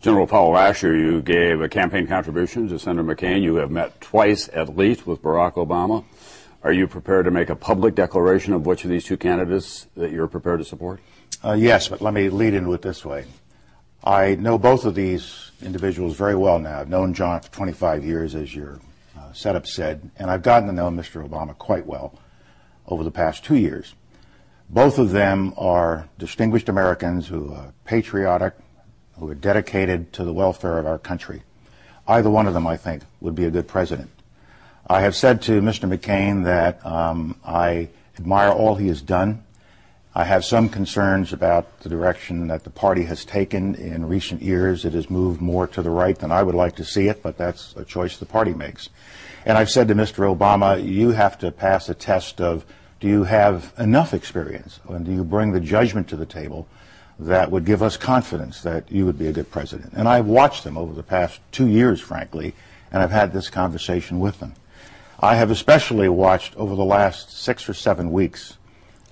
General Powell, last year you gave a campaign contribution to Senator McCain. You have met twice at least with Barack Obama. Are you prepared to make a public declaration of which of these two candidates that you're prepared to support? Yes, but let me lead into it this way. I know both of these individuals very well now. I've known John for 25 years, as your setup said, and I've gotten to know Mr. Obama quite well over the past 2 years. Both of them are distinguished Americans who are patriotic, who are dedicated to the welfare of our country. Either one of them, I think, would be a good president. I have said to Mr. McCain that I admire all he has done. I have some concerns about the direction that the party has taken in recent years. It has moved more to the right than I would like to see it, but that's a choice the party makes. And I've said to Mr. Obama, you have to pass a test of, do you have enough experience, and do you bring the judgment to the table that would give us confidence that you would be a good president? And I've watched them over the past 2 years, frankly, and I've had this conversation with them. I have especially watched over the last 6 or 7 weeks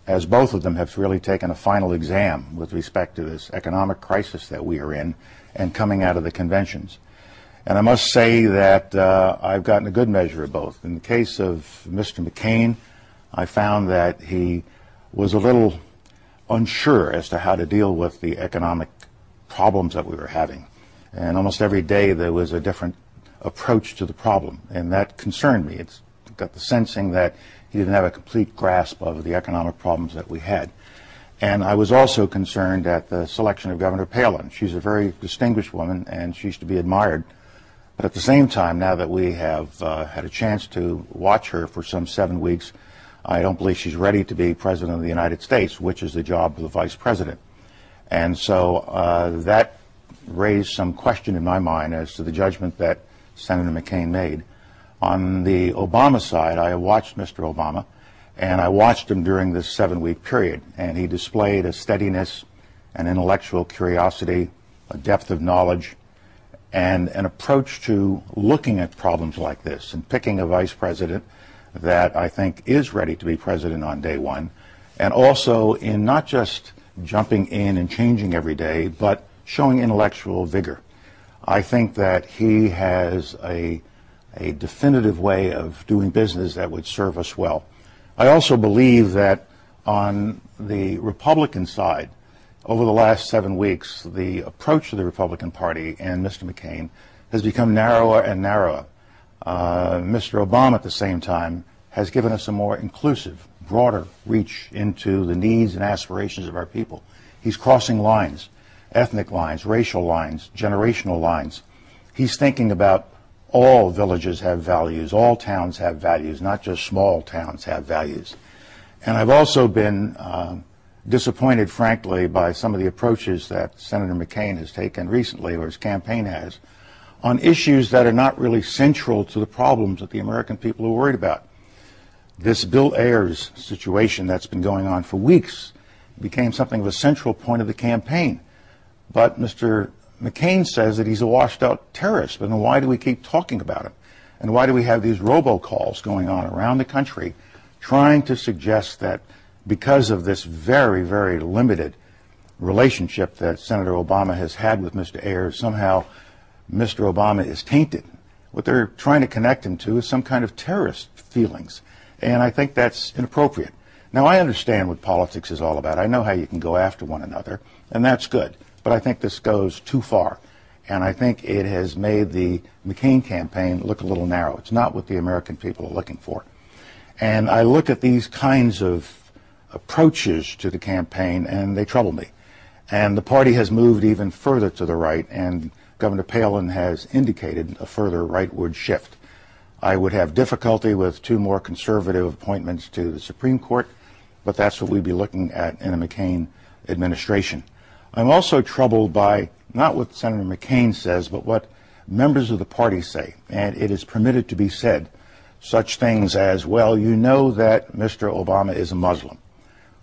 as both of them have really taken a final exam with respect to this economic crisis that we are in and coming out of the conventions. And I must say that I've gotten a good measure of both. In the case of Mr. McCain, I found that he was a little unsure as to how to deal with the economic problems that we were having. And almost every day there was a different approach to the problem, and that concerned me. It's got the sensing that he didn't have a complete grasp of the economic problems that we had. And I was also concerned at the selection of Governor Palin. She's a very distinguished woman, and she's to be admired. But at the same time, now that we have had a chance to watch her for some 7 weeks, I don't believe she's ready to be President of the United States, which is the job of the Vice President. And so that raised some question in my mind as to the judgment that Senator McCain made. On the Obama side, I watched Mr. Obama, and I watched him during this 7-week period, and he displayed a steadiness, an intellectual curiosity, a depth of knowledge, and an approach to looking at problems like this and picking a vice president that I think is ready to be president on day one, and also in not just jumping in and changing every day, but showing intellectual vigor. I think that he has a definitive way of doing business that would serve us well. I also believe that on the Republican side, over the last 7 weeks, the approach to the Republican Party and Mr. McCain has become narrower and narrower. Mr. Obama, at the same time, has given us a more inclusive, broader reach into the needs and aspirations of our people. He's crossing lines, ethnic lines, racial lines, generational lines. He's thinking about all villages have values, all towns have values, not just small towns have values. And I've also been disappointed, frankly, by some of the approaches that Senator McCain has taken recently, or his campaign has, on issues that are not really central to the problems that the American people are worried about. This Bill Ayers situation that's been going on for weeks became something of a central point of the campaign. But Mr. McCain says that he's a washed-out terrorist. But then why do we keep talking about him? And why do we have these robocalls going on around the country trying to suggest that because of this very, very limited relationship that Senator Obama has had with Mr. Ayers, somehow Mr. Obama is tainted? What they're trying to connect him to is some kind of terrorist feelings. And I think that's inappropriate. Now, I understand what politics is all about. I know how you can go after one another, and that's good. But I think this goes too far. And I think it has made the McCain campaign look a little narrow. It's not what the American people are looking for. And I look at these kinds of approaches to the campaign, and they trouble me. And the party has moved even further to the right, and Governor Palin has indicated a further rightward shift. I would have difficulty with 2 more conservative appointments to the Supreme Court, but that's what we'd be looking at in a McCain administration. I'm also troubled by not what Senator McCain says, but what members of the party say. And it is permitted to be said such things as, well, you know that Mr. Obama is a Muslim.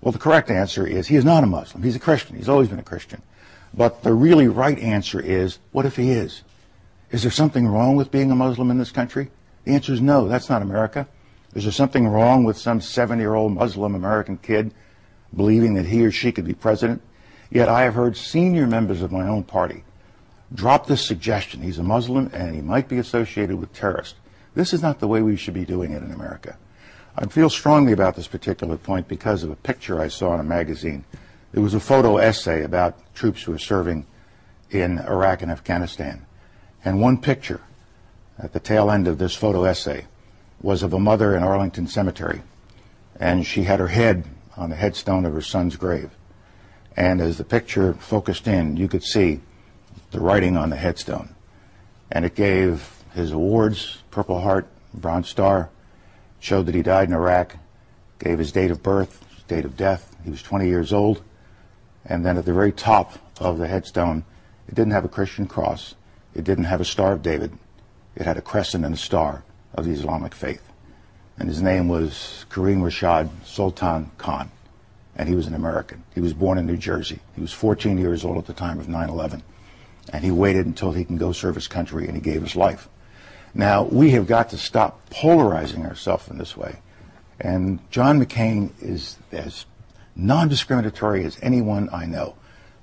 Well, the correct answer is he is not a Muslim. He's a Christian. He's always been a Christian. But the really right answer is, what if he is? Is there something wrong with being a Muslim in this country? The answer is no. That's not America. Is there something wrong with some 7-year-old Muslim American kid believing that he or she could be president? Yet I have heard senior members of my own party drop this suggestion. He's a Muslim and he might be associated with terrorists. This is not the way we should be doing it in America. I feel strongly about this particular point because of a picture I saw in a magazine. It was a photo essay about troops who were serving in Iraq and Afghanistan. And one picture at the tail end of this photo essay was of a mother in Arlington Cemetery. And she had her head on the headstone of her son's grave. And as the picture focused in, you could see the writing on the headstone. And it gave his awards, Purple Heart, Bronze Star, showed that he died in Iraq, gave his date of birth, his date of death. He was 20 years old. And then at the very top of the headstone, it didn't have a Christian cross. It didn't have a Star of David. It had a crescent and a star of the Islamic faith. And his name was Kareem Rashad Sultan Khan. And he was an American. He was born in New Jersey. He was 14 years old at the time of 9/11. And he waited until he can go serve his country, and he gave his life. Now, we have got to stop polarizing ourselves in this way. And John McCain is as non-discriminatory as anyone I know.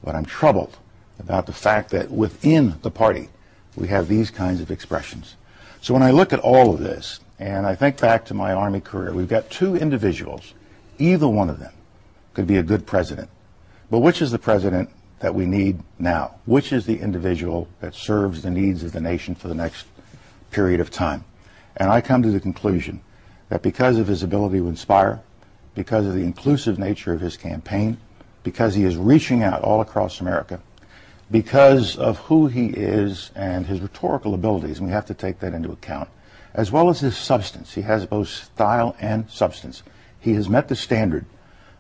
But I'm troubled about the fact that within the party, we have these kinds of expressions. So when I look at all of this, and I think back to my Army career, we've got two individuals. Either one of them could be a good president. But which is the president that we need now? Which is the individual that serves the needs of the nation for the next period of time? And I come to the conclusion that because of his ability to inspire, because of the inclusive nature of his campaign, because he is reaching out all across America, because of who he is and his rhetorical abilities, and we have to take that into account, as well as his substance. He has both style and substance. He has met the standard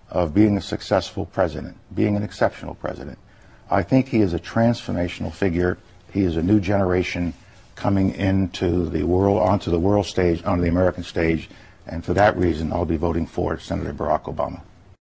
of being a successful president, being an exceptional president. I think he is a transformational figure. He is a new generation coming into the world, onto the world stage, onto the American stage, and for that reason, I'll be voting for Senator Barack Obama.